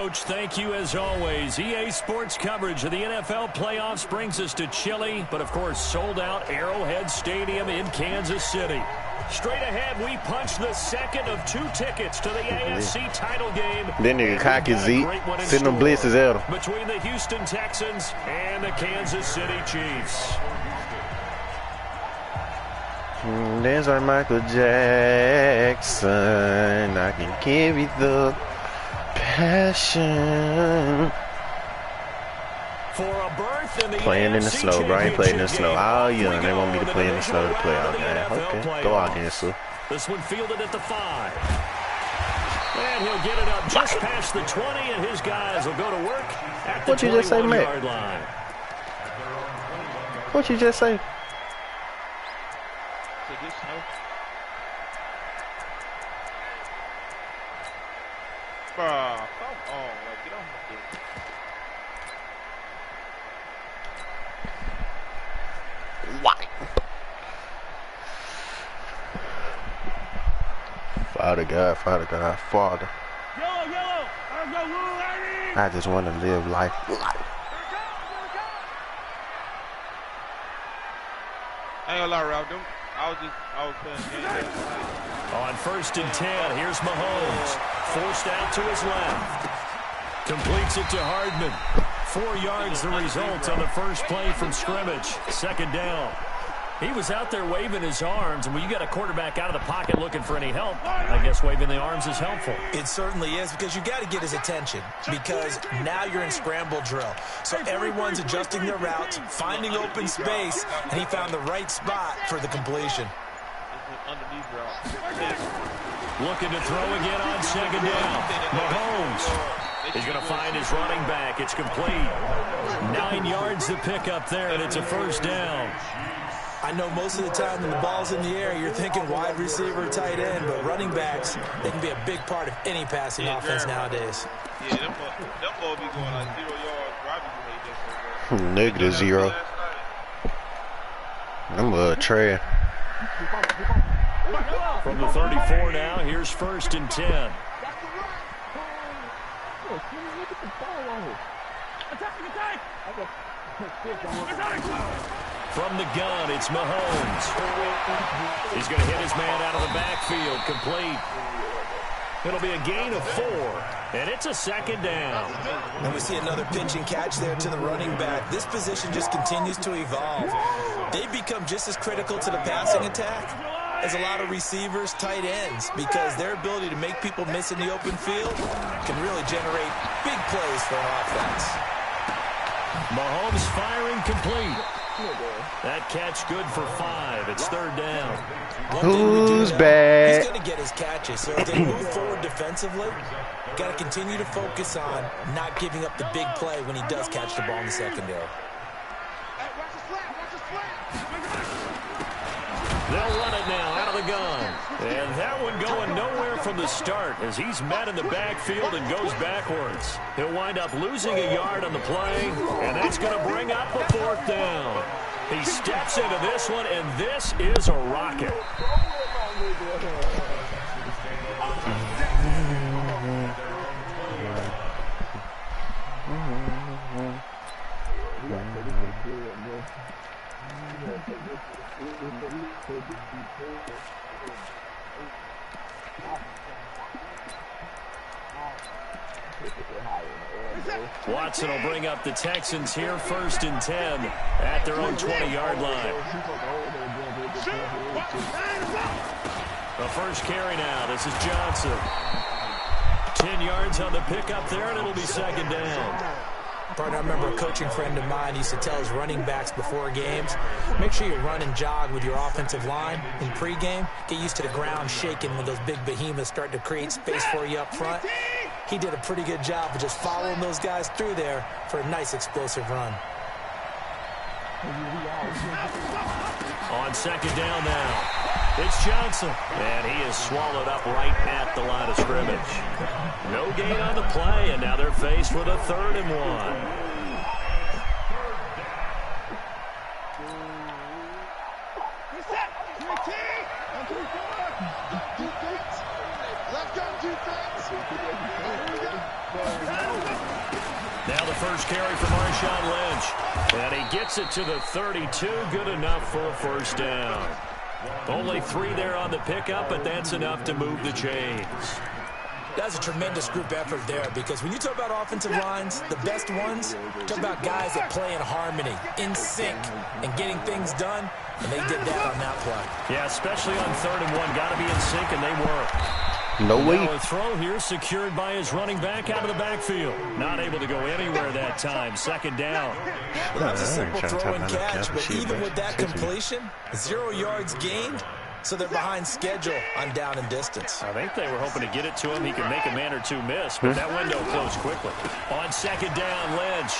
Coach. Thank you as always. EA Sports coverage of the NFL playoffs brings us to Chile, but of course sold out Arrowhead Stadium in Kansas City. Straight ahead, we punch the second of 2 tickets to the AFC title game. That nigga cocky Z, sitting on blitzes at him. Between the Houston Texans and the Kansas City Chiefs. Dance like Michael Jackson. I can give you the passion. For a berth in the playing in the AFC snow, bro. I ain't playing in the snow all year, and they want me to play in the snow to play out there. Okay, go out there, sir. This one fielded at the 5. And he'll get it up just past the 20, and his guys will go to work at the 21-yard line. What you just say? Bruh, come on, like, get off my dick. Why? Father God, Father God, Father. I just want to live life. I ain't gonna lie, Ralph. I was playing games. On 1st and 10, here's Mahomes. Forced out to his left. Completes it to Hardman. 4 yards the result on the first play from scrimmage. 2nd down. He was out there waving his arms, and when you got a quarterback out of the pocket looking for any help, I guess waving the arms is helpful. It certainly is, because you got to get his attention, because now you're in scramble drill. So everyone's adjusting their routes, finding open space, and he found the right spot for the completion. Looking to throw again on 2nd down. Mahomes. He's going to find his running back. It's complete. 9 yards to pick up there, and it's a 1st down. I know most of the time when the ball's in the air, you're thinking wide receiver, tight end, but running backs, they can be a big part of any passing offense nowadays. Yeah, them ball be going like 0 yards. Negative 0. I'm a tray. From the 34 now, here's 1st and 10. From the gun, it's Mahomes. He's going to hit his man out of the backfield, complete. It'll be a gain of 4, and it's a 2nd down. And we see another pitch and catch there to the running back. This position just continues to evolve. They've become just as critical to the passing attack as a lot of receivers, tight ends, because their ability to make people miss in the open field can really generate big plays for an offense. Mahomes firing complete. That catch good for 5. It's 3rd down. Who's back? He's going to get his catches. So if they move forward defensively, got to continue to focus on not giving up the big play when he does catch the ball in the secondary. They'll run it now out of the gun. And that one going nowhere from the start as he's met in the backfield and goes backwards. He'll wind up losing a yard on the play, and that's going to bring up a 4th down. He steps into this one, and this is a rocket. Watson will bring up the Texans here, 1st and 10 at their own 20-yard line. The first carry now. This is Johnson. 10 yards on the pickup there, and it'll be 2nd down. Partner, I remember a coaching friend of mine used to tell his running backs before games, make sure you run and jog with your offensive line in pregame. Get used to the ground shaking when those big behemoths start to create space for you up front. He did a pretty good job of just following those guys through there for a nice explosive run. On 2nd down now, it's Johnson. And he is swallowed up right at the line of scrimmage. No gain on the play, and now they're faced with a 3rd and 1. Now the first carry for Marshawn Lynch. And he gets it to the 32. Good enough for a first down. Only 3 there on the pickup, but that's enough to move the chains. That's a tremendous group effort there, because when you talk about offensive lines, the best ones, talk about guys that play in harmony, in sync, and getting things done, and they did that on that play. Yeah, especially on 3rd and 1. Got to be in sync, and they were. No way. Now a throw here secured by his running back out of the backfield. Not able to go anywhere that time. 2nd down. Well, that's a simple throw and catch, but even with that completion, 0 yards gained, so they're behind schedule on down and distance. I think they were hoping to get it to him. He could make a man or 2 miss, but that window closed quickly. On 2nd down, Lynch.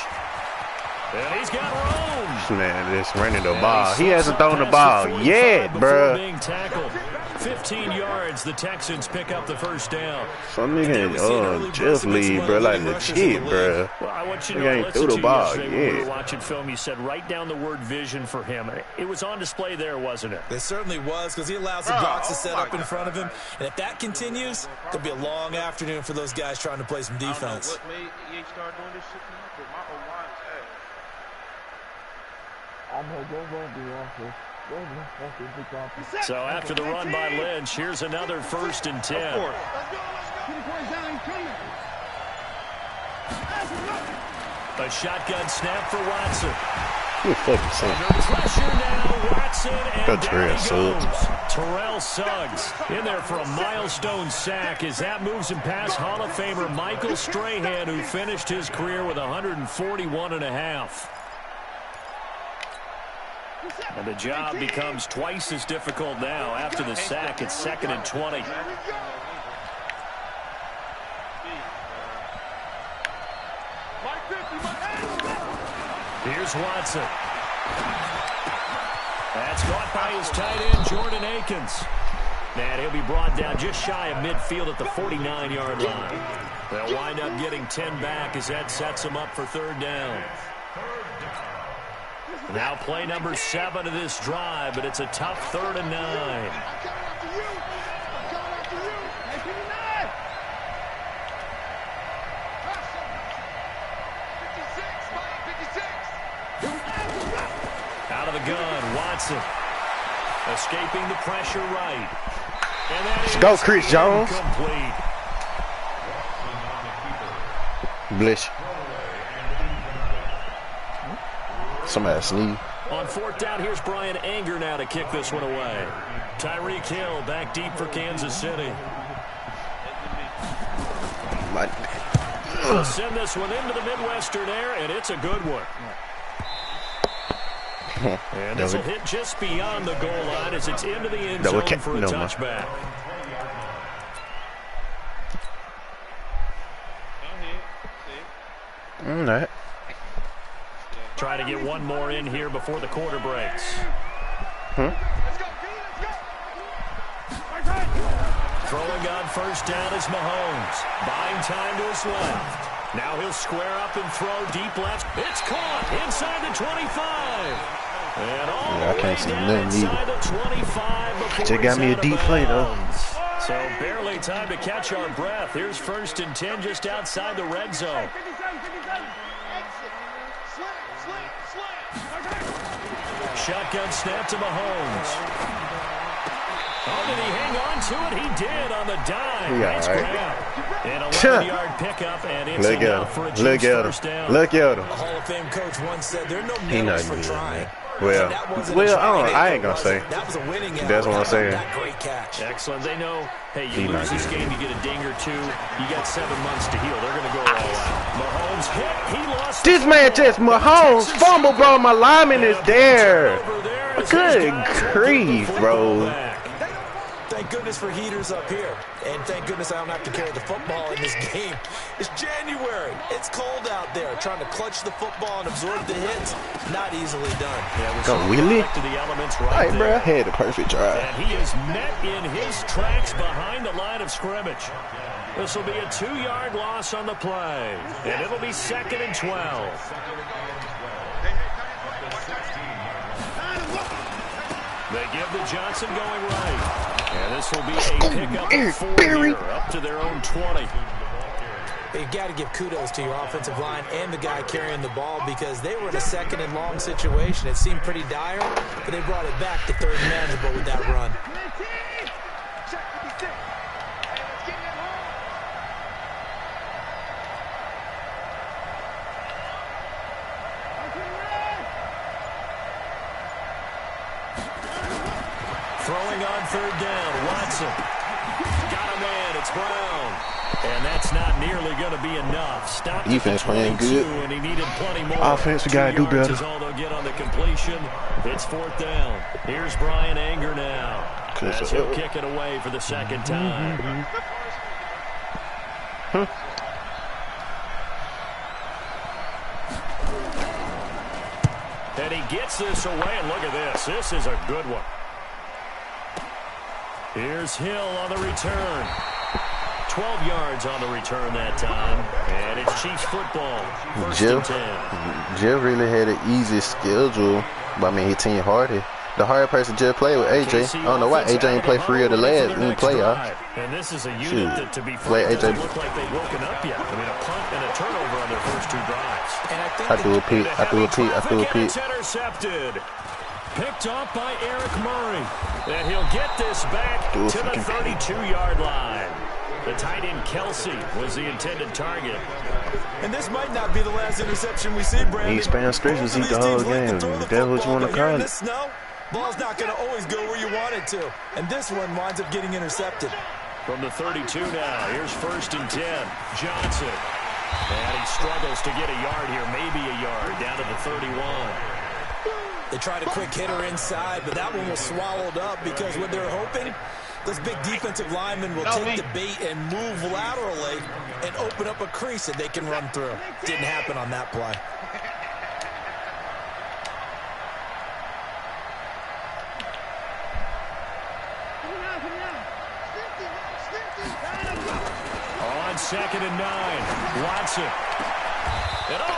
And he's got room. This man is running the ball. He hasn't thrown the ball yet, bro. Being tackled. 15 yards, the Texans pick up the first down. Some nigga just lead, bro, like legit, bro. Well, I want you to He know, ain't threw the ball when we were yet. watching film, you said write down the word vision for him. It was on display there, wasn't it? It certainly was, because he allows the box to set up in front of him. And if that continues, it'll be a long afternoon for those guys trying to play some defense. What made EA start doing this shit to me? But my O-line is ass. So after the run by Lynch, here's another 1st and 10. A shotgun snap for Watson. You fucking sick. Under pressure now, Watson, and Go down he Terrell goes. Suggs. Terrell Suggs in there for a milestone sack as that moves him past Hall of Famer Michael Strahan, who finished his career with 141.5. And the job becomes twice as difficult now. After the sack, it's 2nd and 20. Here's Watson. That's caught by his tight end, Jordan Akins. And he'll be brought down just shy of midfield at the 49-yard line. They'll wind up getting 10 back as that sets them up for 3rd down. Now play number 7 of this drive, but it's a tough 3rd and 9. Out of the gun, Watson. Escaping the pressure right. And that Let's go, Chris Jones. Complete. Bless. Somebody sneeze. On 4th down, here's Brian Anger now to kick this one away. Tyreek Hill back deep for Kansas City. We'll send this one into the Midwestern air, and it's a good one. And this will hit just beyond the goal line as it's into the end zone for a touchback. All right. Trying to get one more in here before the quarter breaks. Throwing on 1st down is Mahomes. Buying time to his left. Now he'll square up and throw deep left. It's caught inside the 25. And all the way down inside the 25 before Just got me a deep play, though. So barely time to catch our breath. Here's 1st and 10 just outside the red zone. Shotgun snap to Mahomes. Oh, did he hang on to it? He did on the dive. Yeah, Nice grab. And a 11-yard pickup, and it's Look enough for a Look juice at first him. down. Look at him. A Hall of Fame coach once said there are no He medals not for good, trying. man. Well, I ain't gonna say. That was a winning effort. That's what I'm saying. That great catch. Excellent. They know, hey, He you lose not this good. game, you get a ding or 2. You got 7 months to heal. They're going to go all out. Mahomes hit. He lost. This man just Mahomes fumble, bro. My lineman is there. Good grief, bro. Thank goodness for heaters up here. And thank goodness I don't have to carry the football in this game. It's January. It's cold out there. Trying to clutch the football and absorb the hits, not easily done. Yeah, Go, Willie. to the elements right Hey, bro, I had the perfect drive. And he is met in his tracks behind the line of scrimmage. This will be a 2-yard loss on the play. And it'll be 2nd and 12. They give the Johnson going right. And this will be a pickup of 4 here, up to their own 20. You got to give kudos to your offensive line and the guy carrying the ball because they were in a second and long situation. It seemed pretty dire, but they brought it back to third and manageable with that run. Throwing on third down, Watson. Got a man, it's Brown. And that's not nearly going to be enough. Stop defense playing good. And he needed plenty more. Offense, we got to do better. Is all they'll get on the completion. It's fourth down. Here's Brian Anger now. As he'll kick it away for the second time. And he gets this away, and look at this. This is a good one. Here's Hill on the return. 12 yards on the return that time. And it's Chiefs football. Jeff really had an easy schedule. But I mean, his team harder. The hard person Jeff played with AJ. I don't know why AJ ain't play for real the last playoff. And this is a unit that, to be frank, doesn't look like they've woken up yet. I mean, a punt and a turnover on their first two drives. And I threw a pick. It's intercepted. Picked off by Eric Murray. And he'll get this back to the 32-yard line. The tight end Kelsey was the intended target. And this might not be the last interception we see, Brandon. He span stretches eat the whole game. That's what you want to call it. Snow, ball's not going to always go where you want it to. And this one winds up getting intercepted. From the 32 now, here's first and 10. Johnson. And he struggles to get a yard here, maybe a yard, down to the 31. They tried a quick hitter inside, but that one was swallowed up because what they're hoping, those big defensive linemen will take the bait and move laterally and open up a crease that they can run through. Didn't happen on that play. On second and 9, Watson.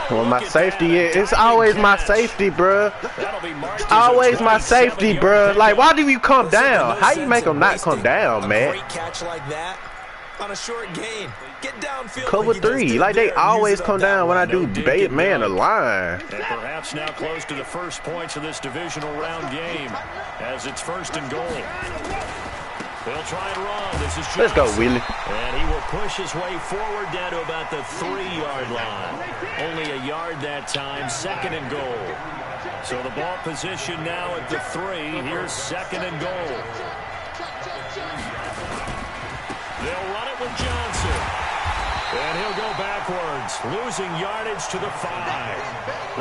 Well, my safety, it's always my safety, bruh. It's always my safety, bruh. Like, why do you come down? How you make them not come down, man? Great catch like that on a short gain. Get downfield. Cover 3. Like, they always come down when I do bait man a line. And perhaps now close to the first points of this divisional round game as it's first and goal. They'll try and run. This is Johnson. Let's go, Willie. And he will push his way forward down to about the 3-yard line. Only a yard that time, second and goal. So the ball position now at the 3. Here's second and goal. They'll run it with Johnson. And he'll go backwards, losing yardage to the 5.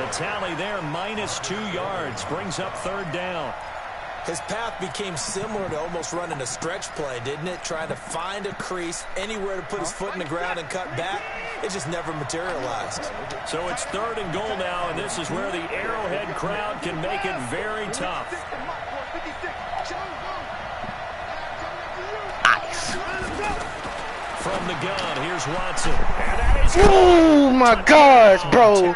The tally there, -2 yards, brings up third down. His path became similar to almost running a stretch play, didn't it? Trying to find a crease, anywhere to put his foot in the ground and cut back. It just never materialized. So it's third and goal now, and this is where the Arrowhead crowd can make it very tough. Ice. From the gun, here's Watson. Oh, my gosh, bro.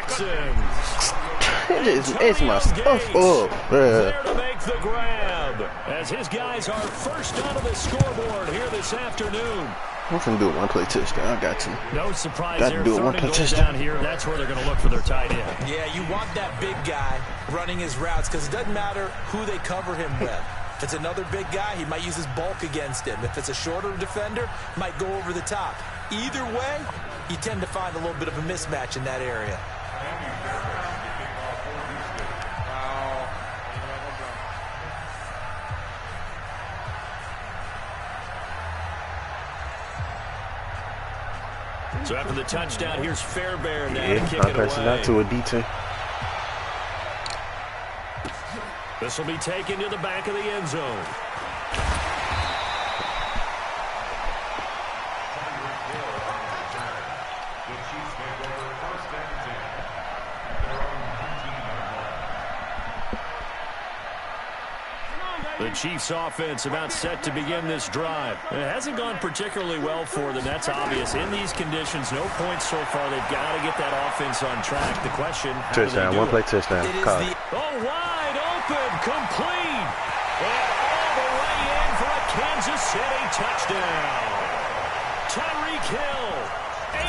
It's my stuff up, there to make the grab as his guys are first onto the scoreboard here this afternoon. I'm gonna do it one play touchdown. I got you. No surprise got there. to do it one play touchdown down here. That's where they're going to look for their tight end. Yeah, you want that big guy running his routes because it doesn't matter who they cover him with. If it's another big guy, he might use his bulk against him. If it's a shorter defender, might go over the top. Either way, you tend to find a little bit of a mismatch in that area. So after the touchdown, here's Fairbairn now to Yeah, kick I'm it passing away. out to a D2. This will be taken to the back of the end zone. The Chiefs offense about set to begin this drive. It hasn't gone particularly well for them. That's obvious. In these conditions, no points so far. They've got to get that offense on track. The question, how touchdown, do they do one play it? touchdown. Oh, wide open, complete. And all the way in for a Kansas City touchdown. Tyreek Hill,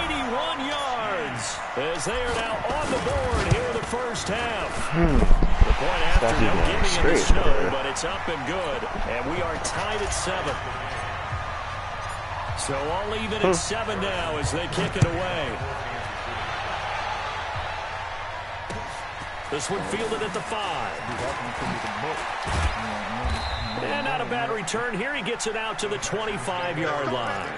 81 yards as they are now on the board here in the first half. The point after, no giving in the snow, but it's up and good. And we are tied at 7. So all even at 7 now as they kick it away. This one fielded at the 5. And not a bad return here. He gets it out to the 25-yard line.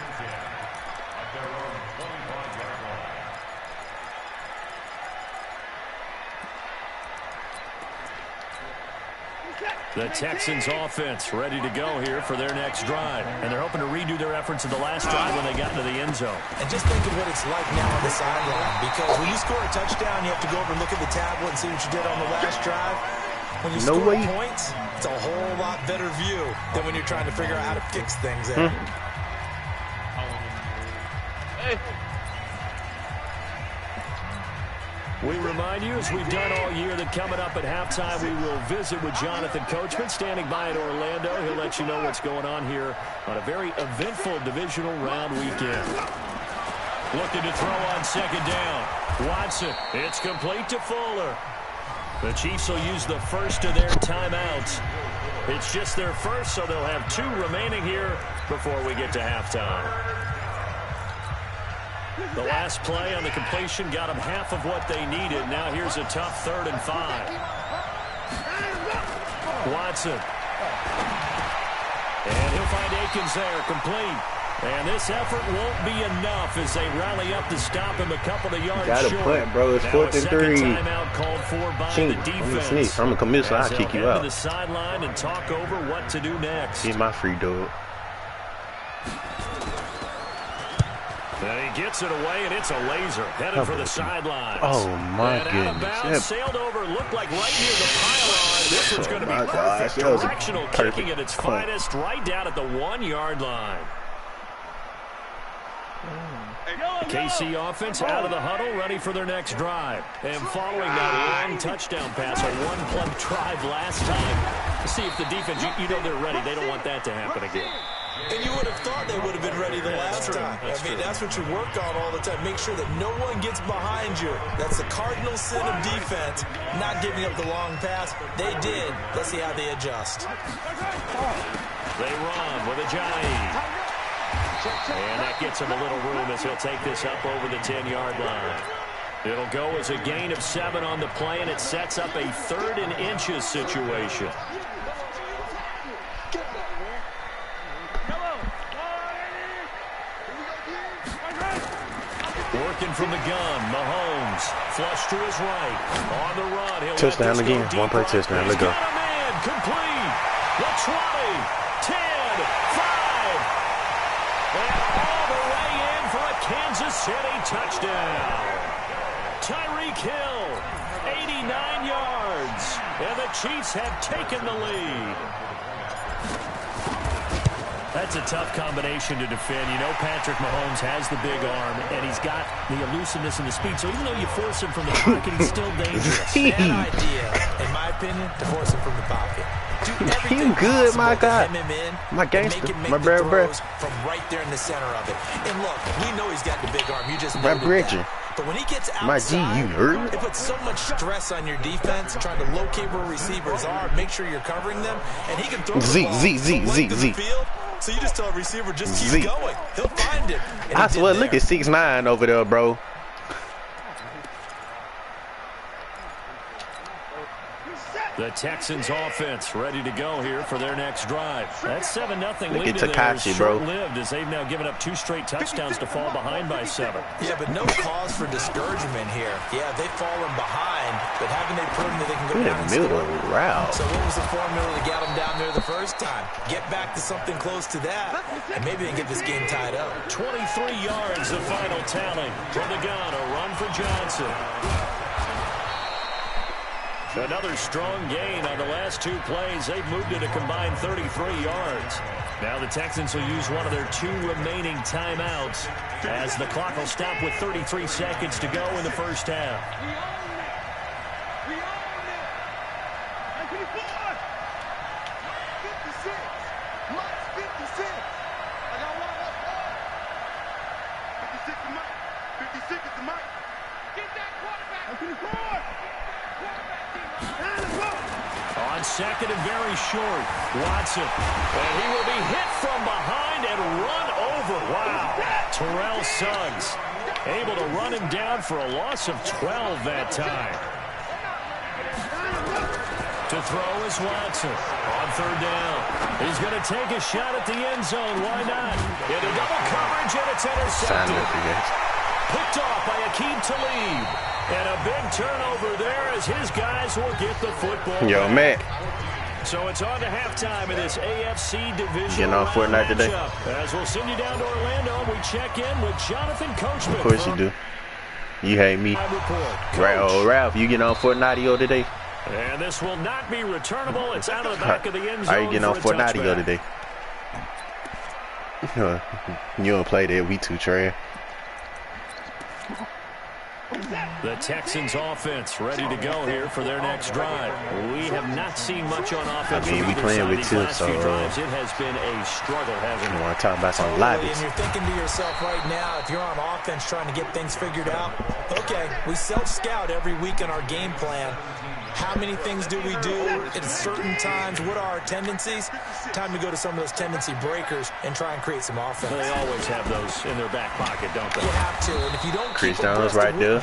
The Texans offense ready to go here for their next drive. And they're hoping to redo their efforts in the last drive when they got into the end zone. And just think of what it's like now on the sideline. Because when you score a touchdown, you have to go over and look at the tablet and see what you did on the last drive. When you score points, it's a whole lot better view than when you're trying to figure out how to fix things there. We remind you, as we've done all year, that coming up at halftime, we will visit with Jonathan Coachman, standing by in Orlando. He'll let you know what's going on here on a very eventful divisional round weekend. Looking to throw on second down. Watson, it's complete to Fuller. The Chiefs will use the first of their timeouts. It's just their first, so they'll have 2 remaining here before we get to halftime. The last play on the completion got them half of what they needed. Now here's a tough 3rd and 5. Watson. And he'll find Akins there, complete. And this effort won't be enough as they rally up to stop him a couple of yards short. Gotta punt, bro. It's 4th and 3. Timeout called for by the defense. I'm gonna come this, I'll kick you out. To the sideline and talk over what to do next. He's my free dog. And he gets it away, and it's a laser headed for the sidelines. Oh, my goodness. goodness. Out of bounds, sailed over, looked like right near the pylon. This one's going to be perfect. Directional kicking at its finest, right down at the 1-yard line. The KC offense out of the huddle, ready for their next drive. And following that long touchdown pass, a 1-play drive last time. To see if the defense, you know they're ready. They don't want that to happen again. And you would have thought they would have been ready the last time. I mean, that's what you work on all the time. Make sure that no one gets behind you. That's the cardinal sin of defense, not giving up the long pass. They did. Let's see how they adjust. They run with Ajayi. And that gets him a little room as he'll take this up over the 10-yard line. It'll go as a gain of 7 on the play, and it sets up a 3rd and inches situation. Working from the gun, Mahomes flush to his right. On the run, he'll touchdown again. 1-play touchdown. Let's go. Complete. The 20, 10, 5. And all the way in for a Kansas City touchdown. Tyreek Hill, 89 yards. And the Chiefs have taken the lead. That's a tough combination to defend. You know Patrick Mahomes has the big arm, and he's got the elusiveness and the speed. So even though you force him from the pocket, he's still dangerous. Bad idea, in my opinion, to force him from the pocket. You good, my guy. My gangster. My brother. From right there in the center of it. And look, we know he's got the big arm. You just know that. But when he gets outside, my G, you heard? It puts so much stress on your defense, trying to locate where receivers are, make sure you're covering them, and he can throw the ball the field. So you just tell a receiver, just keep going. He'll find it. I swear, look at 6'9" over there, bro. The Texans offense ready to go here for their next drive. That 7-0 lead to there is short-lived as they've now given up 2 straight touchdowns to fall behind by 7. Yeah, but no cause for discouragement here. Yeah, they've fallen behind, but haven't they proven that they can go down and score? So what was the formula to get them down there the first time? Get back to something close to that, and maybe they can get this game tied up. 23 yards, the final tally. From the gun, a run for Johnson. Another strong gain on the last 2 plays. They've moved it a combined 33 yards. Now the Texans will use one of their 2 remaining timeouts as the clock will stop with 33 seconds to go in the first half. On second and very short, Watson. And he will be hit from behind and run over. Wow. Terrell Suggs able to run him down for a loss of 12 that time. To throw is Watson on third down. He's going to take a shot at the end zone. Why not? Into double coverage, and it's intercepted. Picked off by Aqib Talib. And a big turnover there as his guys will get the football. Yo, man. So it's on to halftime in this AFC division. You know Fortnite today? As we'll send you down to Orlando, we check in with Jonathan Coachman. Of course you do. You hate me. Right, oh, Ralph, you get on Fortnite today? And this will not be returnable. It's out of the back of the end zone. Are you getting on Fortnite today? You don't play that. We too trash. The Texans offense ready to go here for their next drive. We have not seen much on offense. I mean, we playing with two, so it has been a struggle, hasn't it? I want to talk about some live. And you're thinking to yourself right now, if you're on offense trying to get things figured out, okay, we self-scout every week in our game plan. How many things do we do at certain times? What are our tendencies? Time to go to some of those tendency breakers and try and create some offense. They always have those in their back pocket, don't they? You have to. And if you don't Chris Jones right there.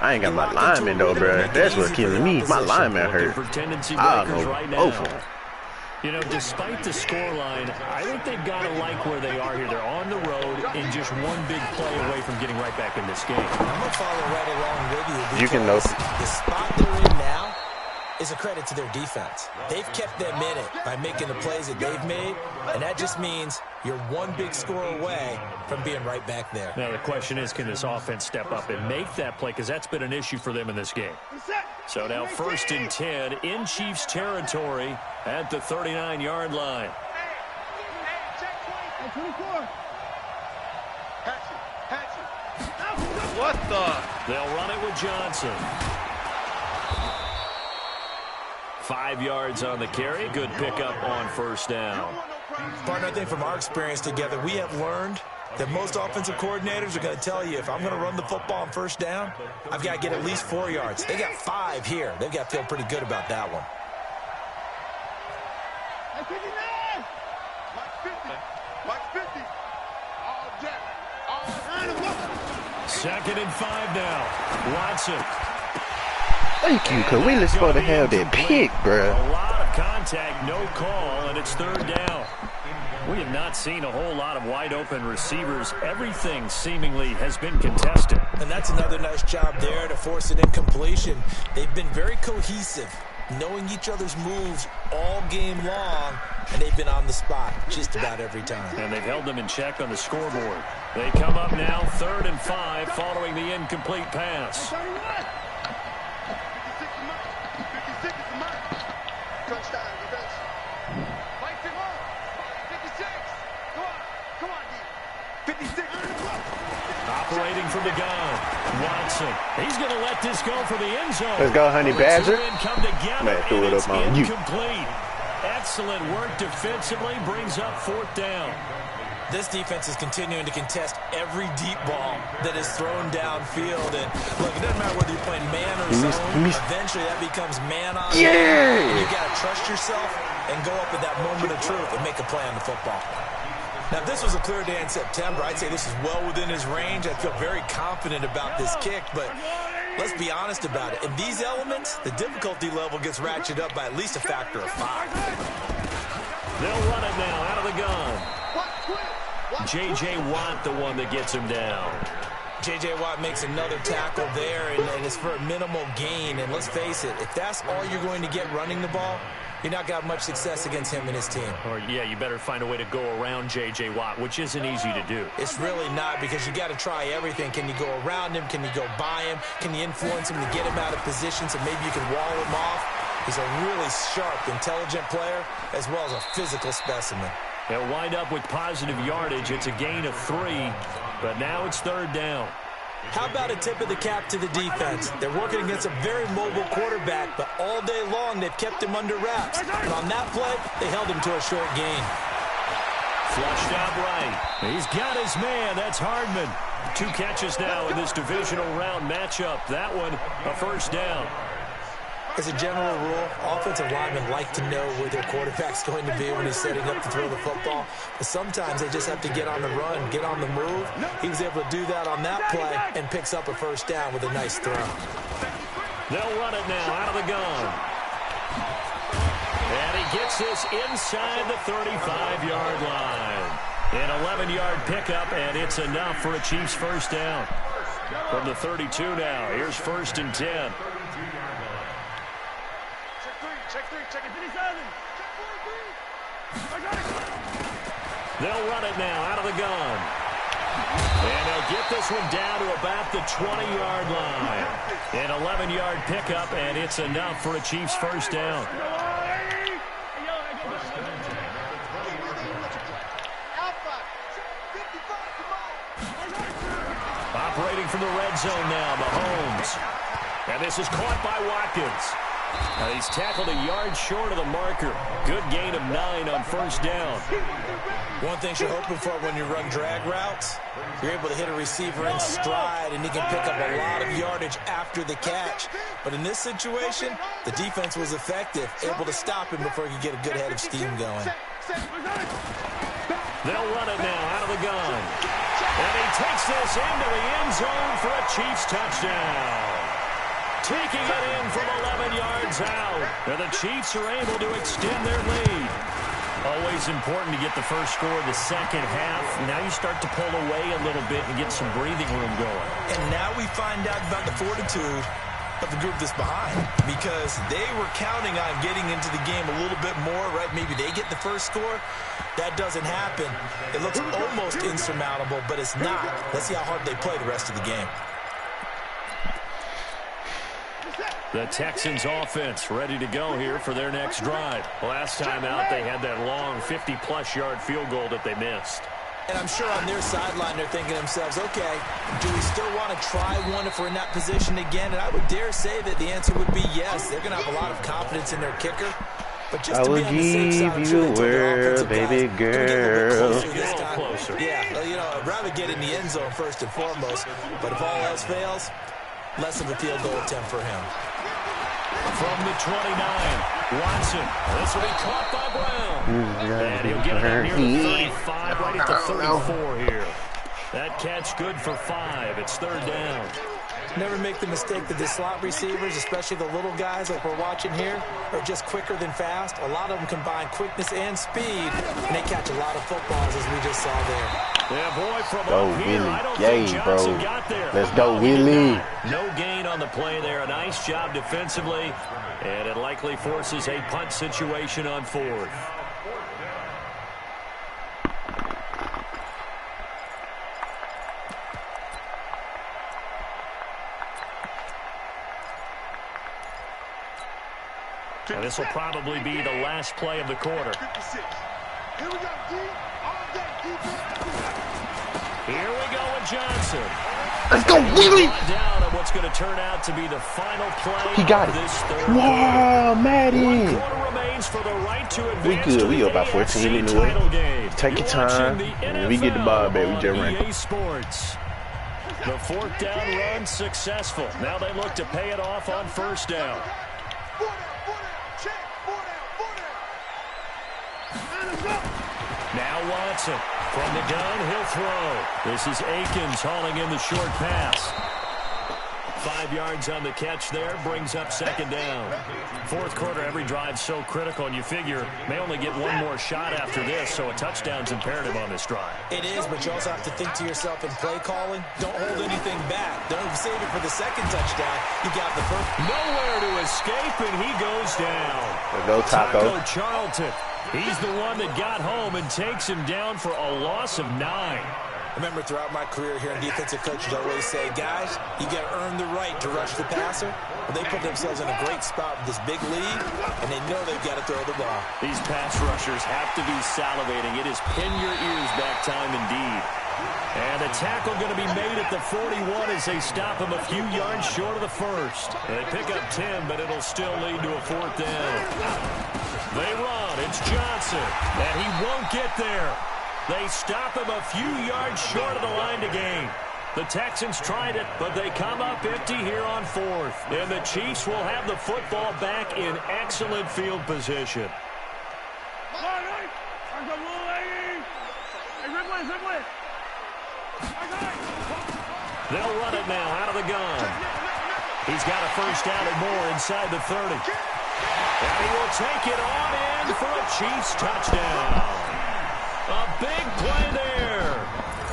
I ain't got my lineman though, bro. That's what's killing me. My lineman hurt. I don't know both of them. You know, despite the scoreline, I think they've got to like where they are here. They're on the road and just one big play away from getting right back in this game. I'm going to follow right along with you. You can know. The spot they're in now is a credit to their defense. They've kept them in it by making the plays that they've made, and that just means you're one big score away from being right back there. Now, the question is, can this offense step up and make that play? Because that's been an issue for them in this game. So now 1st and 10 in Chiefs territory at the 39-yard line. What the? They'll run it with Johnson. 5 yards on the carry. Good pickup on 1st down. Partner, I think from our experience together, we have learned that most offensive coordinators are going to tell you, if I'm going to run the football on 1st down, I've got to get at least 4 yards. They got 5 here. They've got to feel pretty good about that one. Second and 5 now. Watson. Thank you, because we were supposed to have that pick, bro. A lot of contact, no call, and it's 3rd down. We have not seen a whole lot of wide-open receivers. Everything seemingly has been contested. And that's another nice job there to force an incompletion. They've been very cohesive, knowing each other's moves all game long, and they've been on the spot just about every time. And they've held them in check on the scoreboard. They come up now 3rd and 5 following the incomplete pass. Operating from the gun, Watson. He's going to let this go for the end zone. Let's go, Honey Badger. Man, threw it up on you. Excellent work defensively, brings up 4th down. This defense is continuing to contest every deep ball that is thrown downfield. And look, it doesn't matter whether you're playing man or zone. Eventually, that becomes man on man. And you got to trust yourself and go up at that moment of truth and make a play on the football. Now, if this was a clear day in September, I'd say this is well within his range. I feel very confident about this kick, but let's be honest about it. In these elements, the difficulty level gets ratcheted up by at least a factor of 5. They'll run it now out of the gun. J.J. Watt, the one that gets him down. J.J. Watt makes another tackle there, and it's for a minimal gain. And let's face it, if that's all you're going to get running the ball, you're not got much success against him and his team. Or, yeah, you better find a way to go around J.J. Watt, which isn't easy to do. It's really not, because you got to try everything. Can you go around him? Can you go by him? Can you influence him to get him out of position so maybe you can wall him off? He's a really sharp, intelligent player, as well as a physical specimen. They'll wind up with positive yardage. It's a gain of 3, but now it's 3rd down. How about a tip of the cap to the defense? They're working against a very mobile quarterback, but all day long they've kept him under wraps. And on that play, they held him to a short gain. Flushed out right. He's got his man. That's Hardman. 2 catches now in this divisional round matchup. That one, a first down. As a general rule, offensive linemen like to know where their quarterback's going to be when he's setting up to throw the football. But sometimes they just have to get on the run, get on the move. He was able to do that on that play and picks up a first down with a nice throw. They'll run it now out of the gun. And he gets this inside the 35-yard line. An 11-yard pickup, and it's enough for a Chiefs first down. From the 32 now, here's 1st and 10. They'll run it now out of the gun. And they'll get this one down to about the 20-yard line. An 11-yard pickup, and it's enough for a Chiefs first down. Operating from the red zone now, Mahomes. And this is caught by Watkins. Now he's tackled a yard short of the marker. Good gain of 9 on first down. One thing you're hoping for when you run drag routes, you're able to hit a receiver in stride, and he can pick up a lot of yardage after the catch. But in this situation, the defense was effective, able to stop him before he could get a good head of steam going. They'll run it now out of the gun. And he takes this into the end zone for a Chiefs touchdown. Taking it in from 11 yards out. And the Chiefs are able to extend their lead. Always important to get the first score of the second half. Now you start to pull away a little bit and get some breathing room going. And now we find out about the fortitude of the group that's behind, because they were counting on getting into the game a little bit more, right? Maybe they get the first score. That doesn't happen. It looks almost insurmountable, but it's not. Let's see how hard they play the rest of the game. The Texans offense ready to go here for their next drive. Last time out, they had that long 50-plus yard field goal that they missed. And I'm sure on their sideline they're thinking to themselves, okay, do we still want to try one if we're in that position again? And I would dare say that the answer would be yes. They're going to have a lot of confidence in their kicker. But just I to will be on the safe side, give you a world, baby girl. Closer. Yeah, you know, I'd rather get in the end zone first and foremost. But if all else fails, less of a field goal attempt for him. From the 29, Watson. This will be caught by Brown. And he'll get it up near the 35, right at the 34 here. That catch good for 5. It's 3rd down. Never make the mistake that the slot receivers, especially the little guys like we're watching here, are just quicker than fast. A lot of them combine quickness and speed, and they catch a lot of footballs, as we just saw there. Yeah, boy, from go up here, Willie. I don't Yay, think Johnson bro. got there. Let's go, Willie. No gain on the play there. A nice job defensively, and it likely forces a punt situation on 4th. And this will probably be the last play of the quarter. Here we go, D. All day, defense. Here we go with Johnson. Let's go, Willie. Down on what's going to turn out to be the final play. He got of it. This 3rd Wow, Maddie. quarter remains for the right to advance. We good. To We the up by 14 AFC anyway. title game. Take your You're time. watching the When we get the ball back, we NFL just on run. EA Sports. The 4th down run successful. Now they look to pay it off on 1st down. 4 down, check, 4 down. Now Watson from the gun, he'll throw. This is Akins hauling in the short pass. 5 yards on the catch there, brings up 2nd down. 4th quarter, every drive so critical, and you figure may only get one more shot after this, so a touchdown's imperative on this drive. It is, but you also have to think to yourself in play calling, don't hold anything back. Don't save it for the 2nd touchdown. You got the first. Nowhere to escape, and he goes down. There go Taco. Charlton. He's the one that got home and takes him down for a loss of 9. Remember, throughout my career here in defensive coaches, I always say, guys, you got to earn the right to rush the passer. Well, they put themselves in a great spot with this big lead, and they know they've got to throw the ball. These pass rushers have to be salivating. It is pin your ears back time indeed. And the tackle going to be made at the 41 as they stop him a few yards short of the 1st. And they pick up 10, but it'll still lead to a 4th down. They run. It's Johnson, and he won't get there. They stop him a few yards short of the line to gain. The Texans tried it, but they come up empty here on fourth. And the Chiefs will have the football back in excellent field position. They'll run it now out of the gun. He's got a first down and more inside the 30. And he will take it on in for a Chiefs touchdown. A big play there.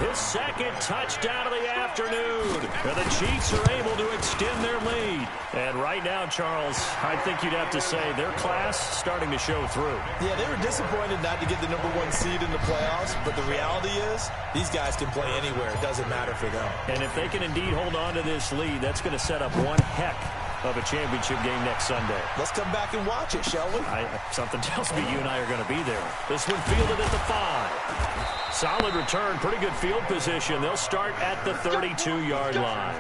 His second touchdown of the afternoon. And the Chiefs are able to extend their lead. And right now, Charles, I think you'd have to say their class starting to show through. Yeah, they were disappointed not to get the #1 seed in the playoffs, but the reality is these guys can play anywhere. It doesn't matter for them. And if they can indeed hold on to this lead, that's going to set up one heck of a championship game next Sunday. Let's come back and watch it, shall we? Something tells me you and I are going to be there. This one fielded at the 5. Solid return, pretty good field position. They'll start at the 32-yard line.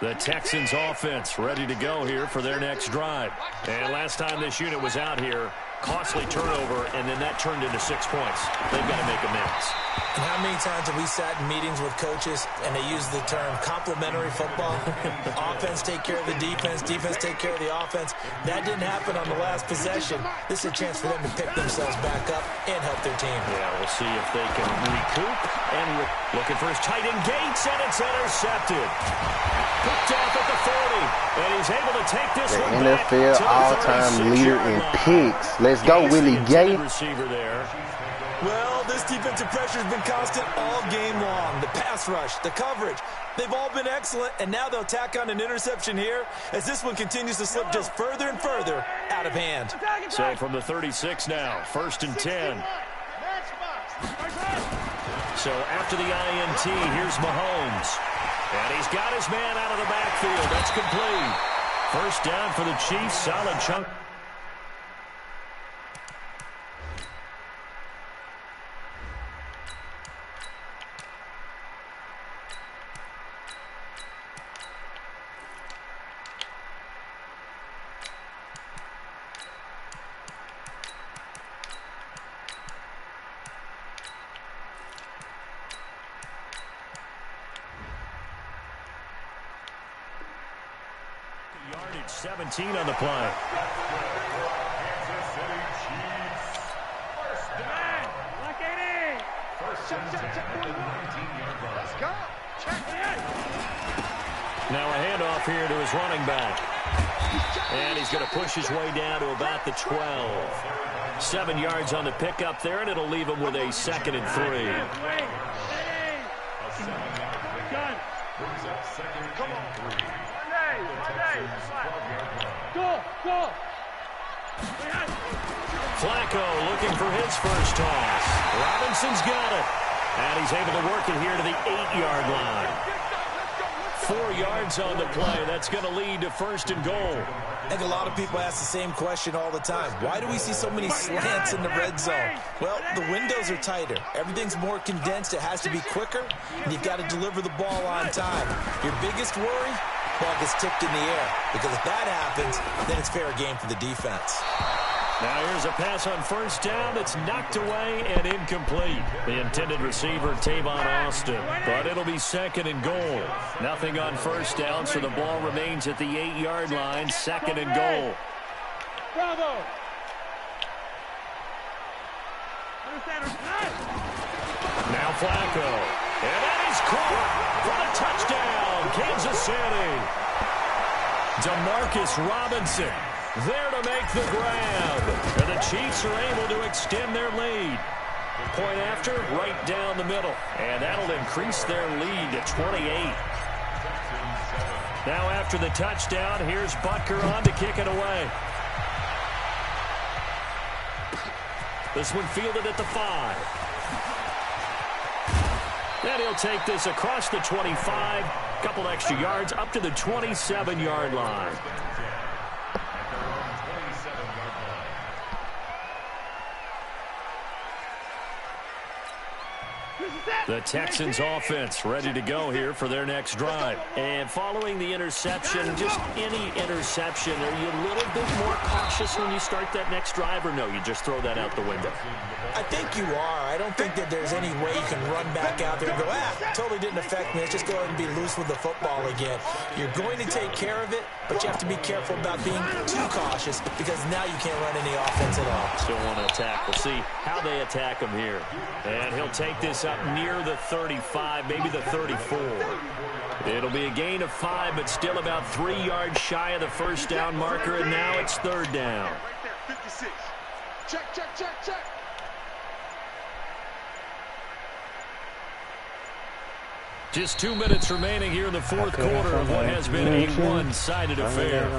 The Texans offense ready to go here for their next drive. And last time this unit was out here, costly turnover, and then that turned into 6 points. They've got to make amends. And how many times have we sat in meetings with coaches and they use the term complementary football? Offense take care of the defense, defense take care of the offense. That didn't happen on the last possession. This is a chance for them to pick themselves back up and help their team. Yeah, we'll see if they can recoup. And looking for his tight end Gates, and it's intercepted. Picked off at the 40, and he's able to take this one back to the NFL all-time leader in picks. Let's go, Willie Gay. Receiver there. Well, this defensive pressure has been constant all game long. The pass rush, the coverage, they've all been excellent, and now they'll tack on an interception here as this one continues to slip just further and further out of hand. So from the 36 now, 1st and 10. So after the INT, here's Mahomes. And he's got his man out of the backfield. That's complete. First down for the Chiefs. Solid chunk. Yardage 17 on the play. Now a handoff here to his running back. And he's going to push his way down to about the 12. 7 yards on the pickup there, and it'll leave him with a 2nd and 3. Come on. Go. Flacco looking for his first toss. Robinson's got it. And he's able to work it here to the 8-yard line. 4 yards on the play. That's going to lead to 1st and goal. I think a lot of people ask the same question all the time. Why do we see so many slants in the red zone? Well, the windows are tighter. Everything's more condensed. It has to be quicker, and you've got to deliver the ball on time. Your biggest worry? Ball gets tipped in the air, because if that happens, then it's fair game for the defense. Now here's a pass on 1st down. It's knocked away and incomplete. The intended receiver, Tavon Austin. But it'll be 2nd and goal. Nothing on 1st down, so the ball remains at the 8-yard line. 2nd and goal. Bravo. Now Flacco. And that is caught for the touchdown. Kansas City. Demarcus Robinson there to make the grab. And the Chiefs are able to extend their lead. Point after, right down the middle. And that'll increase their lead to 28. Now after the touchdown, here's Butker on to kick it away. This one fielded at the 5. And he'll take this across the 25. Couple extra yards up to the 27-yard line. The Texans offense ready to go here for their next drive. And following the interception, just any interception, are you a little bit more cautious when you start that next drive, or no, you just throw that out the window? I think you are. I don't think that there's any way you can run back out there and go, totally didn't affect me. Let's just go ahead and be loose with the football again. You're going to take care of it, but you have to be careful about being too cautious because now you can't run any offense at all. Still want to attack. We'll see how they attack him here. And he'll take this up near the 35, maybe the 34. It'll be a gain of 5, but still about 3 yards shy of the first down marker, and now it's 3rd down. Right there, 56. Check, check, check, check. Just 2 minutes remaining here in the 4th quarter of what has been a one-sided affair.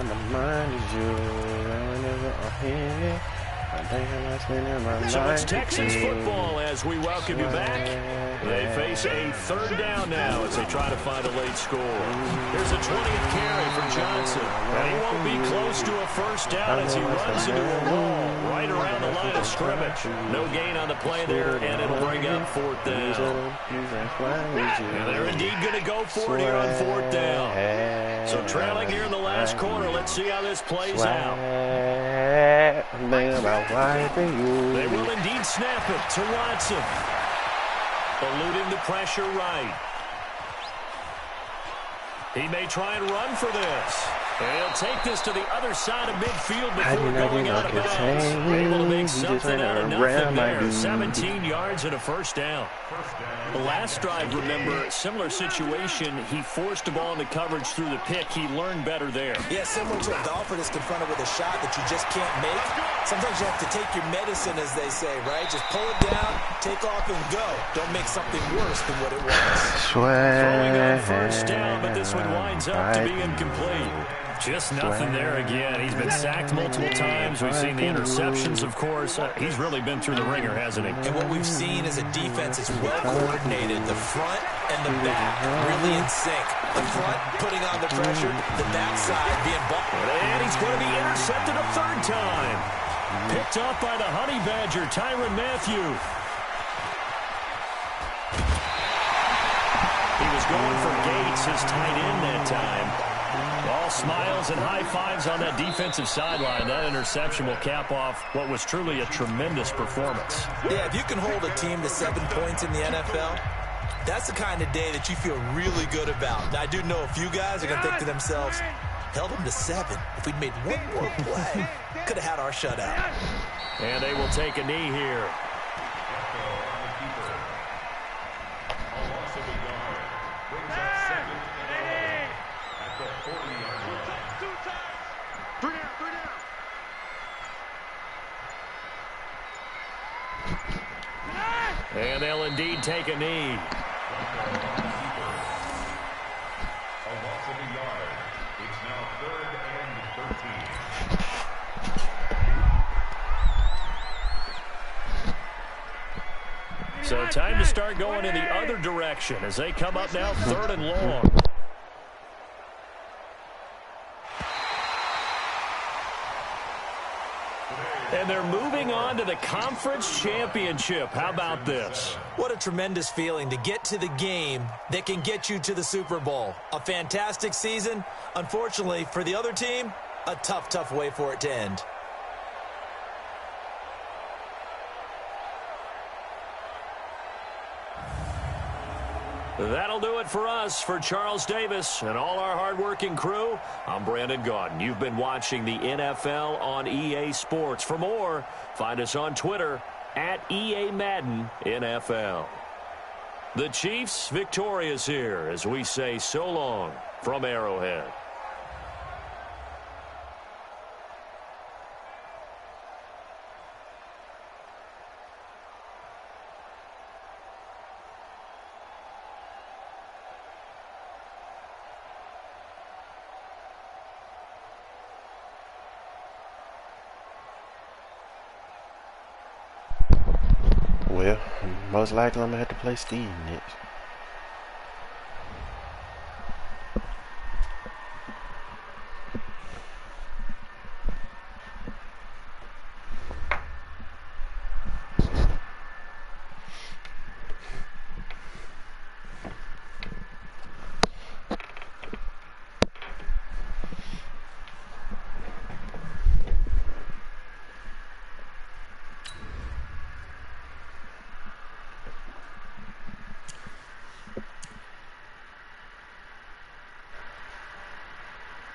So it's Texans football as we welcome you back. They face a 3rd down now as they try to find a late score. Here's a 20th carry for Johnson. And he won't be close to a first down as he runs into a wall right around the line of scrimmage. No gain on the play there, and it'll bring up 4th down. And they're indeed going to go for it here on 4th down. So trailing here in the last quarter. Let's see how this plays out. They will indeed snap it to Watson. Eluding the pressure right. He may try and run for this. He'll take this to the other side of midfield before going out of bounds. Able to make something out of nothing there. 17 yards and a first down. The last drive, remember, similar situation. He forced the ball into coverage through the pick. He learned better there. Yeah, similar to a golfer that's confronted with a shot that you just can't make. Sometimes you have to take your medicine, as they say, right? Just pull it down, take off, and go. Don't make something worse than what it was. Throwing on first down, but this one winds up to be incomplete. Just nothing there again. He's been sacked multiple times. We've seen the interceptions, of course. He's really been through the ringer, hasn't he? And what we've seen is a defense that's well coordinated. The front and the back really in sync. The front putting on the pressure, the backside being bought. And he's going to be intercepted a 3rd time. Picked up by the Honey Badger, Tyrann Mathieu. He was going for Gates, his tight end that time. All smiles and high fives on that defensive sideline. That interception will cap off what was truly a tremendous performance. Yeah, if you can hold a team to 7 points in the NFL, that's the kind of day that you feel really good about. Now, I do know a few guys are going to think to themselves, held them to 7. If we'd made one more play, could have had our shutout. And they will take a knee here. And they'll indeed take a knee. So time to start going in the other direction as they come up now 3rd and long. And they're moving on to the conference championship. How about this? What a tremendous feeling to get to the game that can get you to the Super Bowl. A fantastic season. Unfortunately, for the other team, a tough, tough way for it to end. That'll do it for us. For Charles Davis and all our hardworking crew, I'm Brandon Gaudin. You've been watching the NFL on EA Sports. For more, find us on Twitter at EA Madden NFL. The Chiefs victorious here as we say so long from Arrowhead. Well, most likely I'm going to have to play Steve next.